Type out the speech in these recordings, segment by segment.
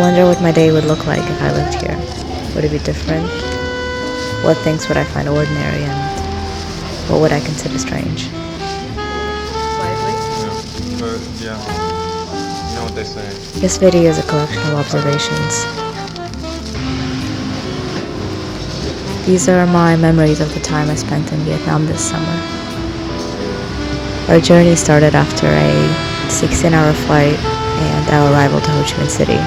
wonder what my day would look like if I lived here. Would it be different? What things would I find ordinary and what would I consider strange? Slightly. Yeah, but yeah, you know what they say. This video is a collection of observations. These are my memories of the time I spent in Vietnam this summer. Our journey started after a 16-hour flight and our arrival to Ho Chi Minh City.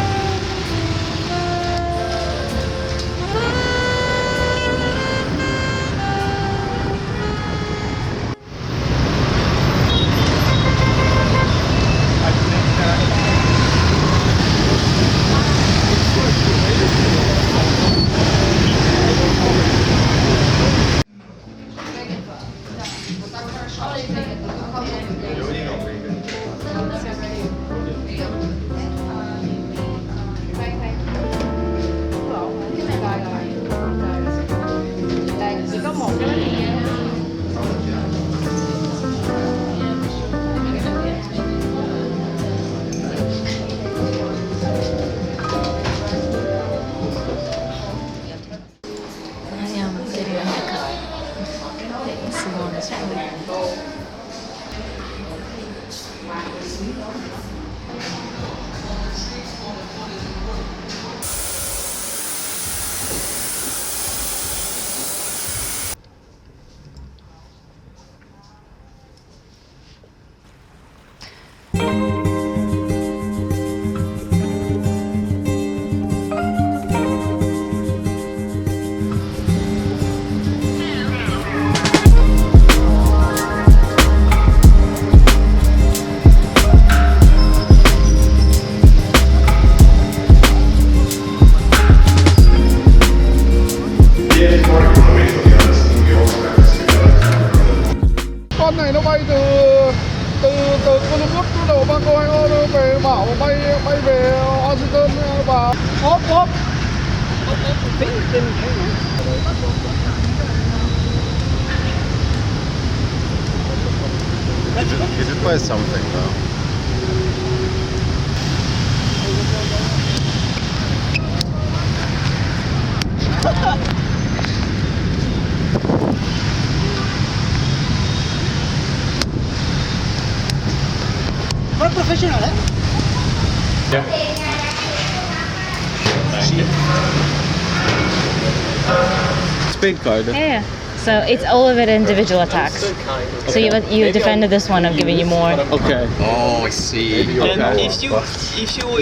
Con này nó bay từ Kuala Lumpur đầu Bangkok nó về bảo bay về Washington và hop. He did buy something though. Very professional, eh? Yeah. Speed card. Yeah. So it's all of it individual attacks. So you defended this one. I'm giving you more. Okay. Oh, I see. And if you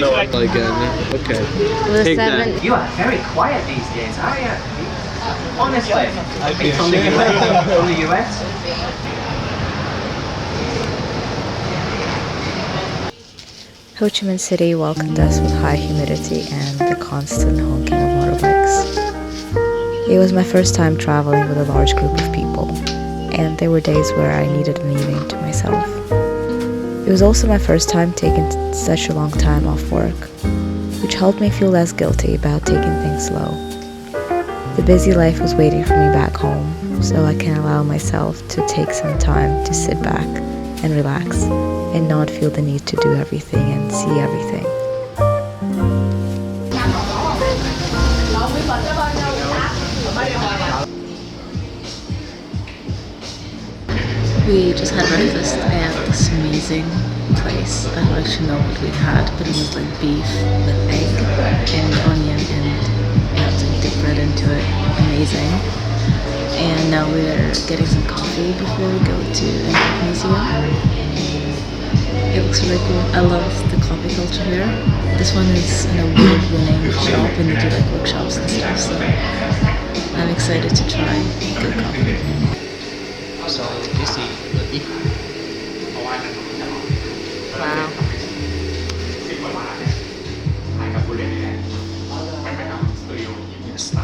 like Again. Okay. The Take that. 7. You are very quiet these days, are you? Honestly, are you from the US? From the US? Ho Chi Minh City welcomed us with high humidity and the constant honking of motorbikes. It was my first time traveling with a large group of people, and there were days where I needed an evening to myself. It was also my first time taking such a long time off work, which helped me feel less guilty about taking things slow. The busy life was waiting for me back home, so I can allow myself to take some time to sit back and relax and not feel the need to do everything and see everything. We just had breakfast at this amazing place. I don't actually know what we had, but it was like beef with egg and onion, and you have to dip bread into it. Amazing. And now we're getting some coffee before we go to the museum. It looks really cool. I love the coffee culture here. This one is an award-winning shop and they do like workshops and stuff, so I'm excited to try good coffee. So you see the beef. Wow.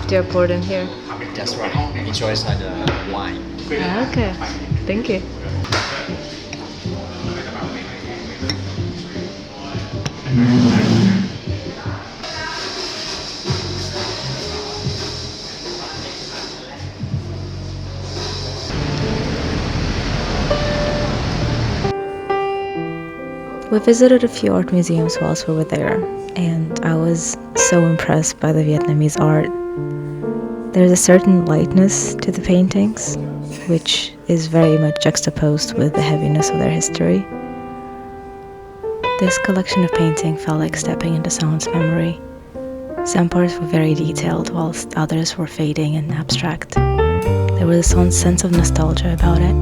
Do you pour it in here? That's right. Enjoy inside the wine. Okay, thank you. We visited a few art museums whilst we were there, and I was so impressed by the Vietnamese art. There's a certain lightness to the paintings, which is very much juxtaposed with the heaviness of their history. This collection of painting felt like stepping into someone's memory. Some parts were very detailed, whilst others were fading and abstract. There was a sense of nostalgia about it.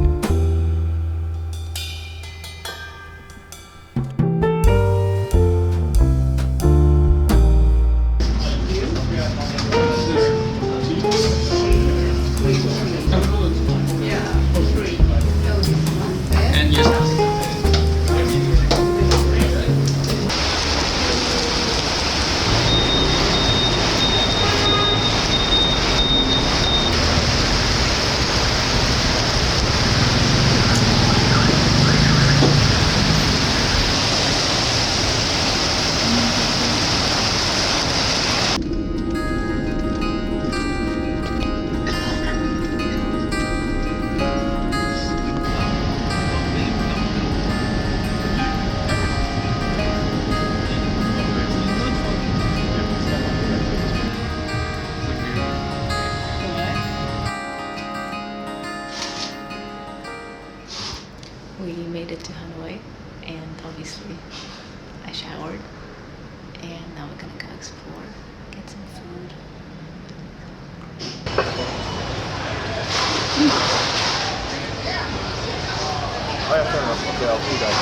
And yes. We made it to Hanoi, and obviously I showered, and now we're gonna go explore, get some food. Oh yeah, fair enough. Okay, I'll see that.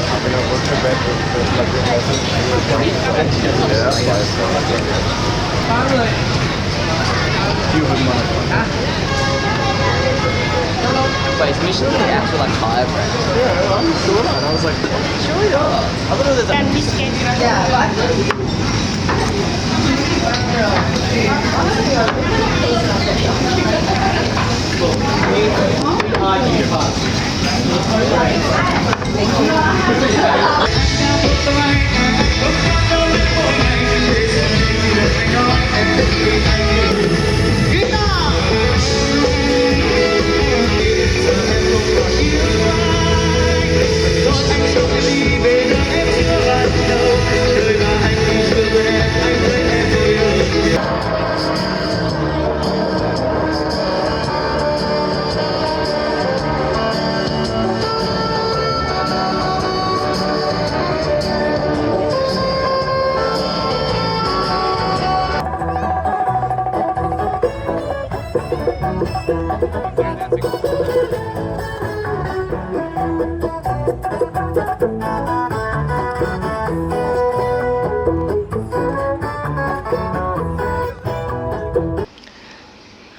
I'm gonna go to bed with like your message. Yeah, human motherfucker. Wait, is Michelin the actual like five brand? Yeah, I'm used to it. And I was like, sure, yeah. I thought it was a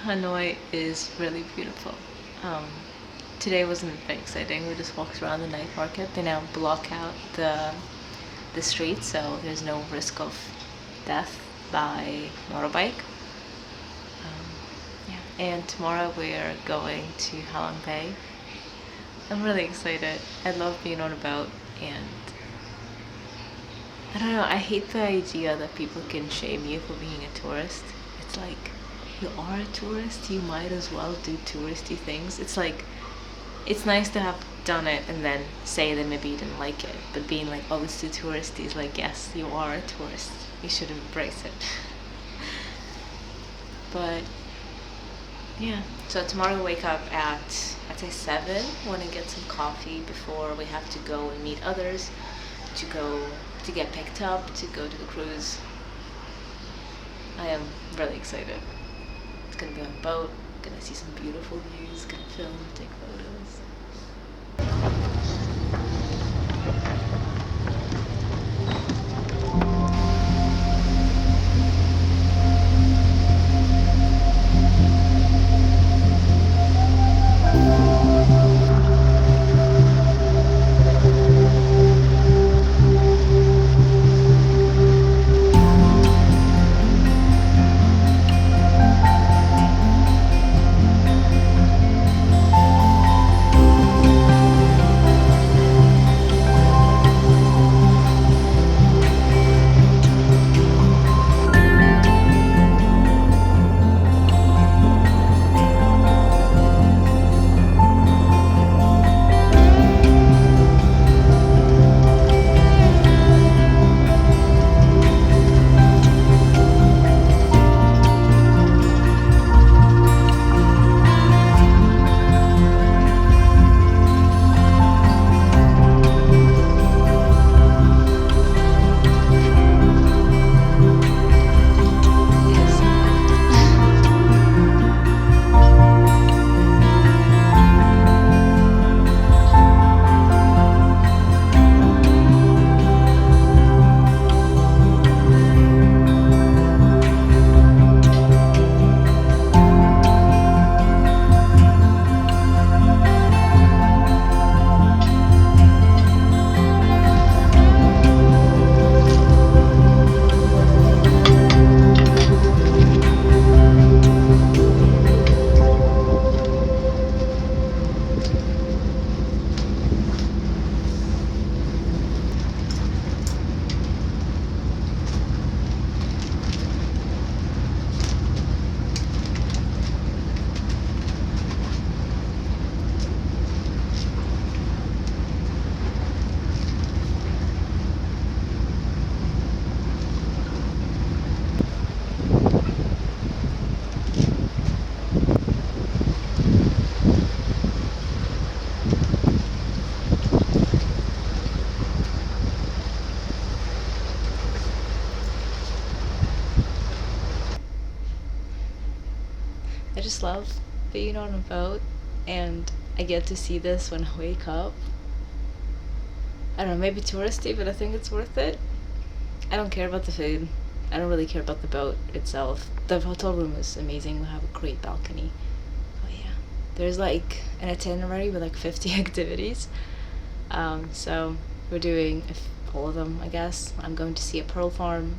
Hanoi is really beautiful. Today wasn't very exciting. We just walked around the night market. They now block out the street, so there's no risk of death by motorbike. Yeah. And tomorrow we're going to Halong Bay. I'm really excited. I love being on a boat, and I don't know, I hate the idea that people can shame you for being a tourist. It's like, you are a tourist, you might as well do touristy things. It's like, it's nice to have done it and then say that maybe you didn't like it, but being like, oh, it's too touristy is like, yes, you are a tourist, you should embrace it. But yeah, so tomorrow we wake up at, I'd say 7, want to get some coffee before we have to go and meet others, to get picked up, to go to the cruise. I am really excited. It's gonna be on a boat, gonna see some beautiful views, gonna film, take photos. I just love being on a boat, and I get to see this when I wake up. I don't know, maybe touristy, but I think it's worth it. I don't care about the food. I don't really care about the boat itself. The hotel room is amazing. We have a great balcony. But yeah, there's like an itinerary with like 50 activities. So we're doing all of them, I guess. I'm going to see a pearl farm.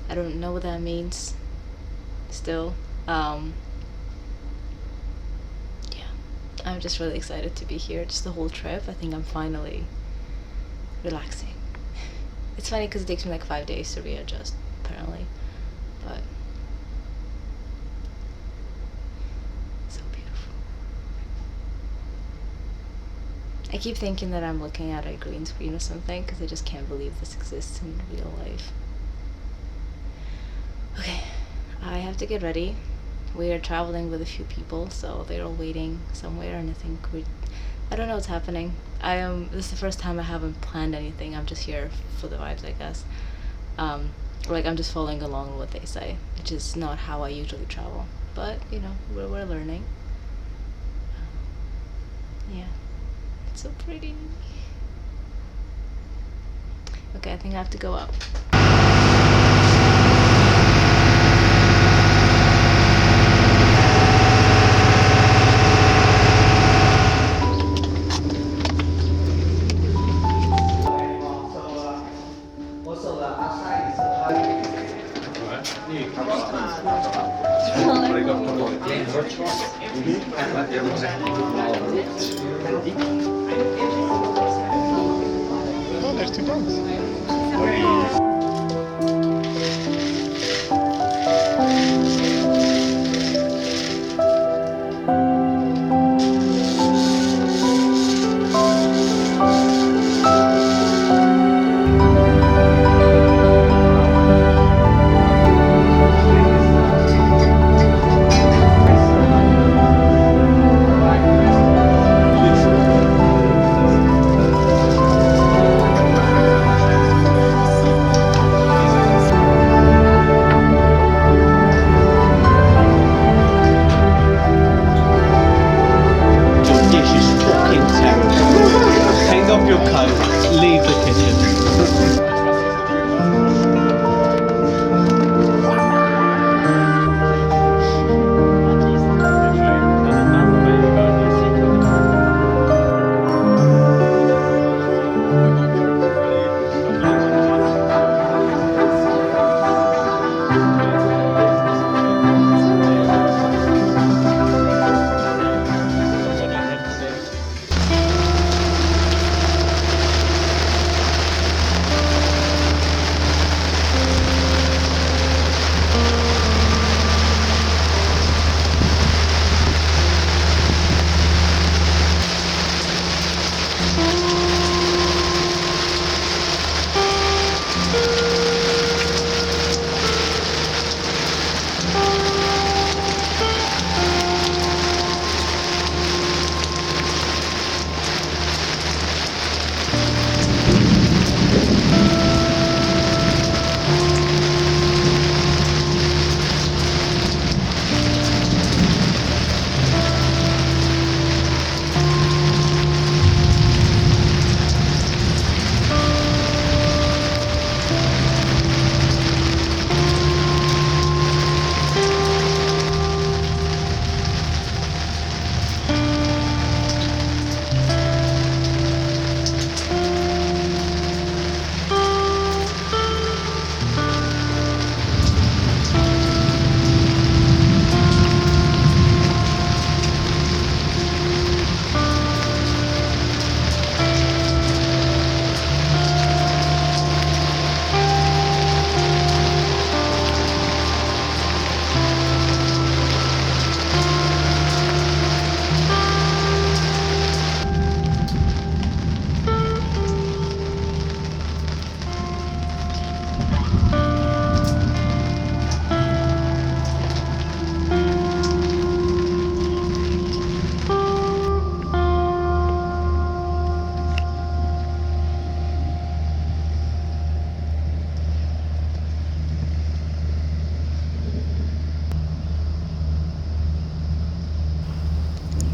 I don't know what that means still. Yeah, I'm just really excited to be here. Just the whole trip. I think I'm finally relaxing. It's funny because it takes me like 5 days to readjust, apparently. But so beautiful. I keep thinking that I'm looking at a green screen or something because I just can't believe this exists in real life. Okay, I have to get ready. We are traveling with a few people, so they're all waiting somewhere, and I don't know what's happening. This is the first time I haven't planned anything. I'm just here for the vibes, I guess. Like I'm just following along with what they say, which is not how I usually travel. But you know, we're learning. Yeah, it's so pretty. Okay, I think I have to go up. Oh, there's two dogs.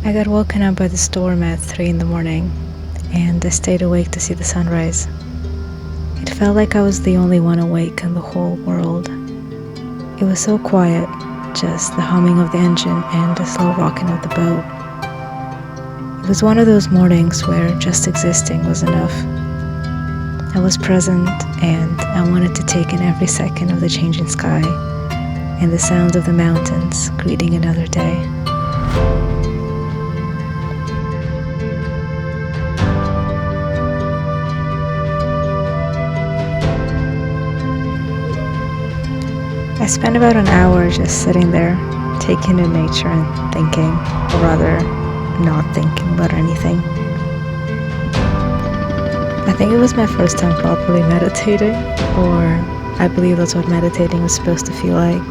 I got woken up by the storm at 3 in the morning, and I stayed awake to see the sunrise. It felt like I was the only one awake in the whole world. It was so quiet, just the humming of the engine and the slow rocking of the boat. It was one of those mornings where just existing was enough. I was present, and I wanted to take in every second of the changing sky and the sound of the mountains greeting another day. I spent about an hour just sitting there, taking in nature and thinking, or rather, not thinking about anything. I think it was my first time properly meditating, or I believe that's what meditating was supposed to feel like.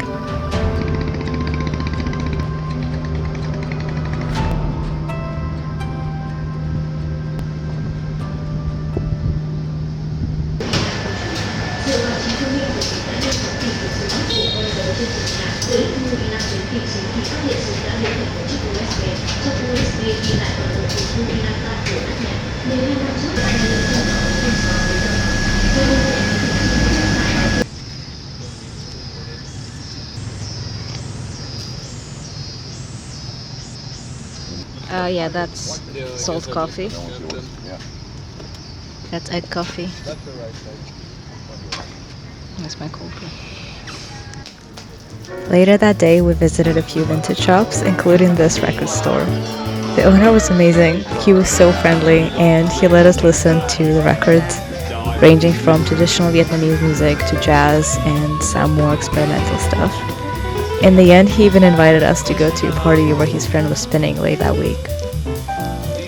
Yeah, that's salt coffee. That's egg coffee. That's my cold brew. Later that day, we visited a few vintage shops, including this record store. The owner was amazing. He was so friendly, and he let us listen to the records, ranging from traditional Vietnamese music to jazz and some more experimental stuff. In the end, he even invited us to go to a party where his friend was spinning late that week.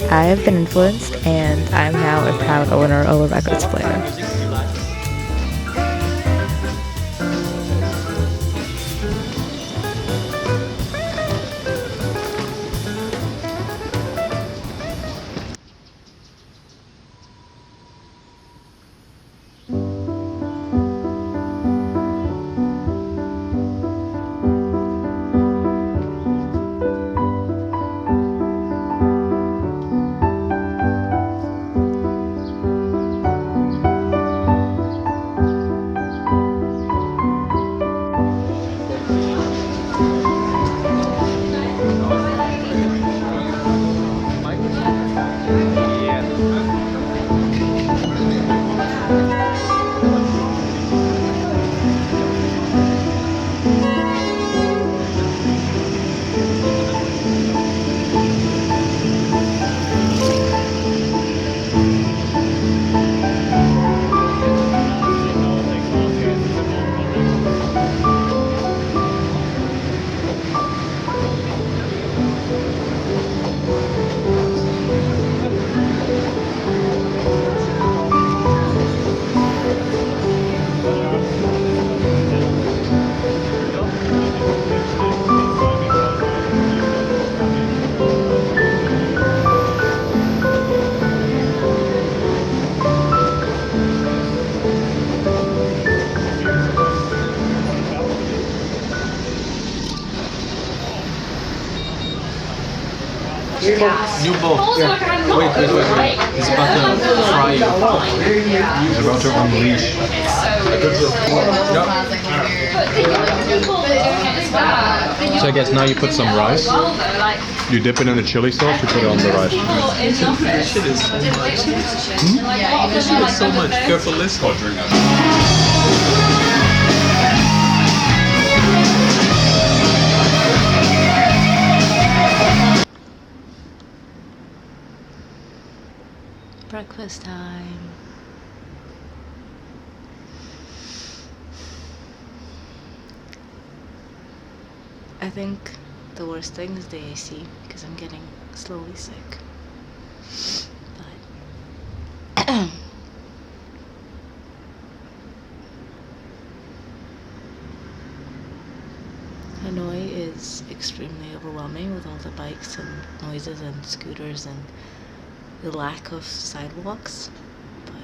I have been influenced, and I'm now a proud owner of a records player. New boat. Wait. It's about to fry you. He's about to unleash. So I guess now you put some rice. You dip it in the chili sauce, you put it on the rice. This shit is so much. This shit is so much. Careful, listen. Breakfast time. I think the worst thing is the AC because I'm getting slowly sick. But Hanoi is extremely overwhelming with all the bikes and noises and scooters and the lack of sidewalks, but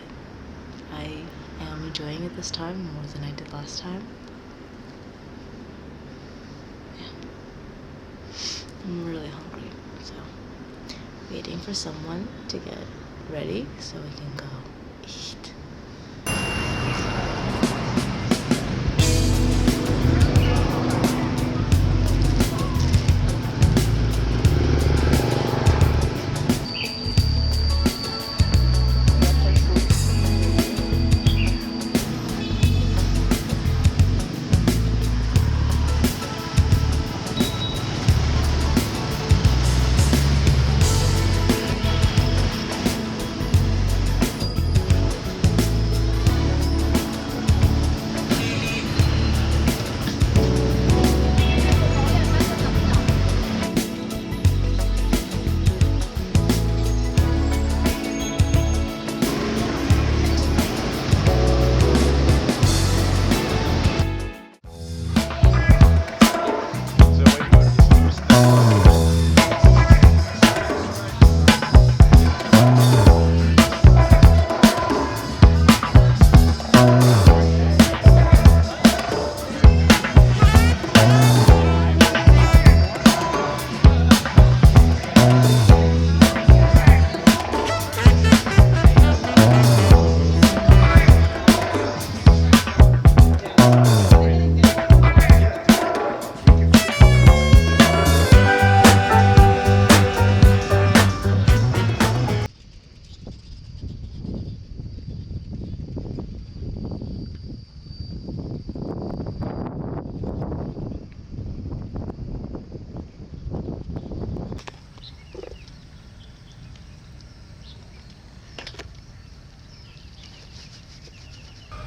I am enjoying it this time more than I did last time. Yeah. I'm really hungry, so waiting for someone to get ready so we can go eat.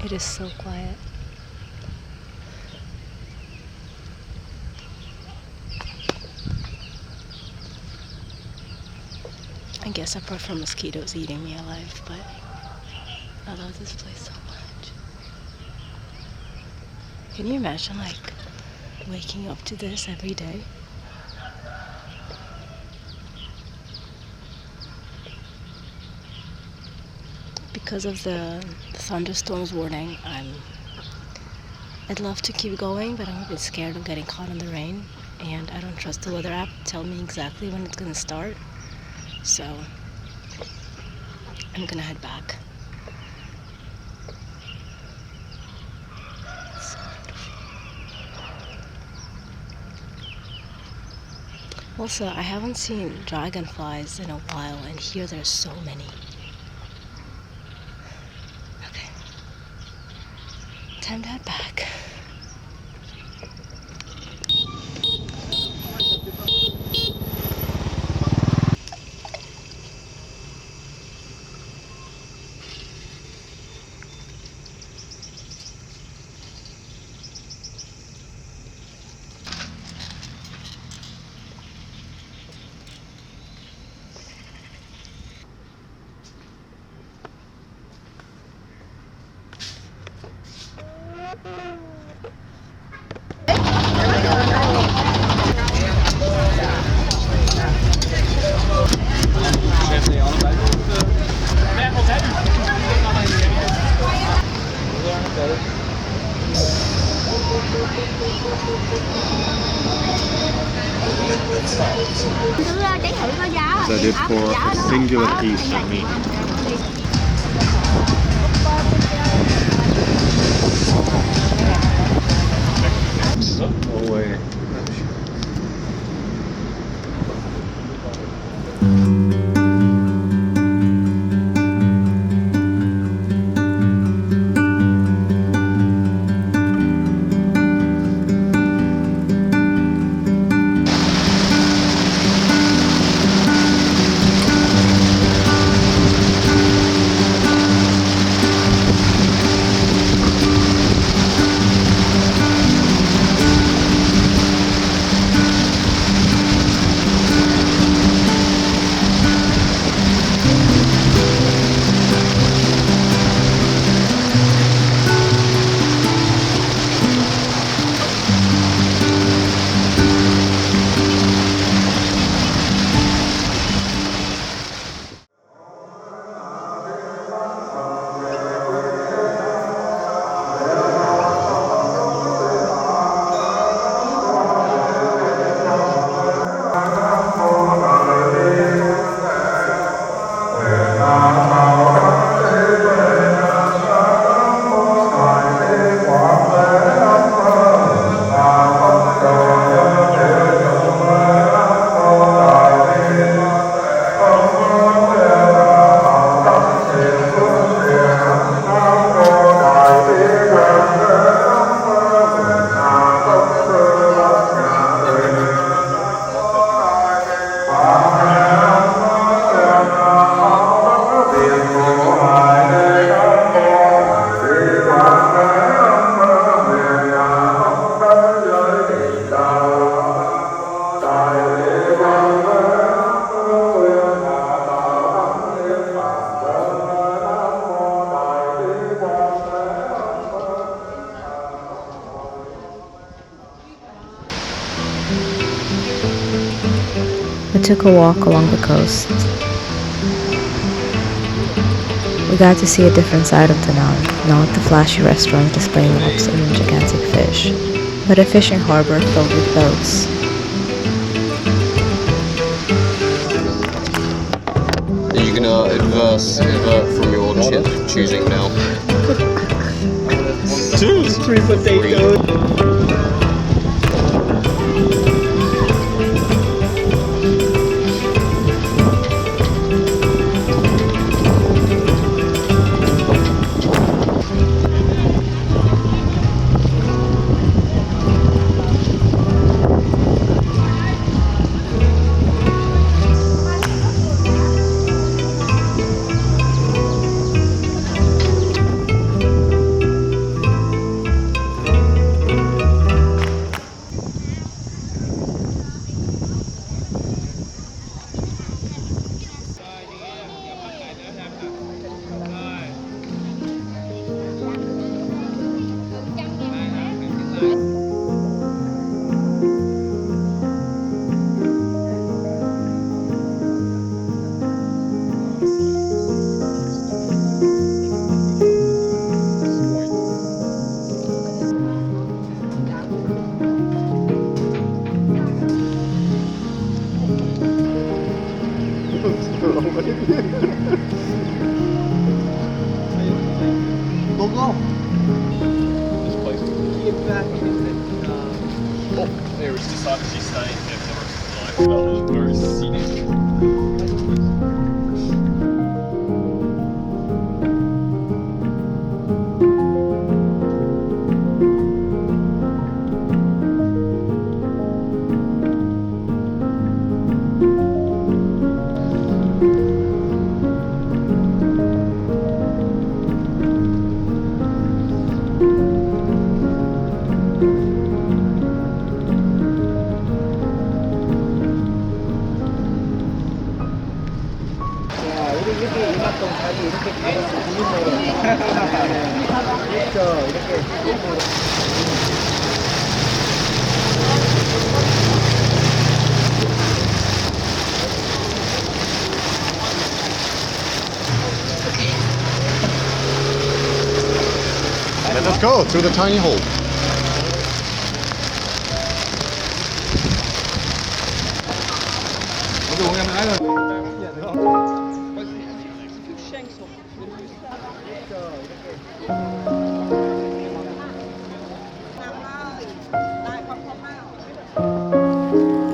It is so quiet. I guess apart from mosquitoes eating me alive, but I love this place so much. Can you imagine like waking up to this every day? Because of the thunderstorms warning, I'd love to keep going, but I'm a bit scared of getting caught in the rain, and I don't trust the weather app to tell me exactly when it's gonna start, so I'm gonna head back. It's so beautiful. Also, I haven't seen dragonflies in a while, and here there's so many. Time to head back. That is for a singular piece of meat. No way. took a walk along the coast. We got to see a different side of Da Nang, not the flashy restaurant displaying lobster and gigantic fish, but a fishing harbor filled with boats. Are you gonna invert from your choosing now? Choose! Three potatoes. Let us go through the tiny hole.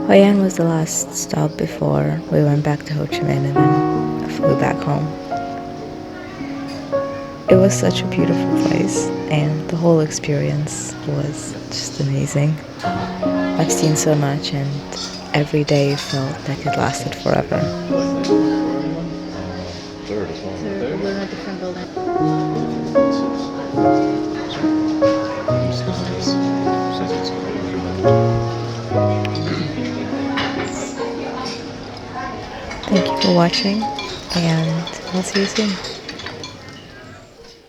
Hoi An was the last stop before we went back to Ho Chi Minh and then flew back home. It was such a beautiful place and the whole experience was just amazing. I've seen so much and every day felt like it lasted forever. Third as well. We're in a different building. Thank you for watching and I'll see you soon.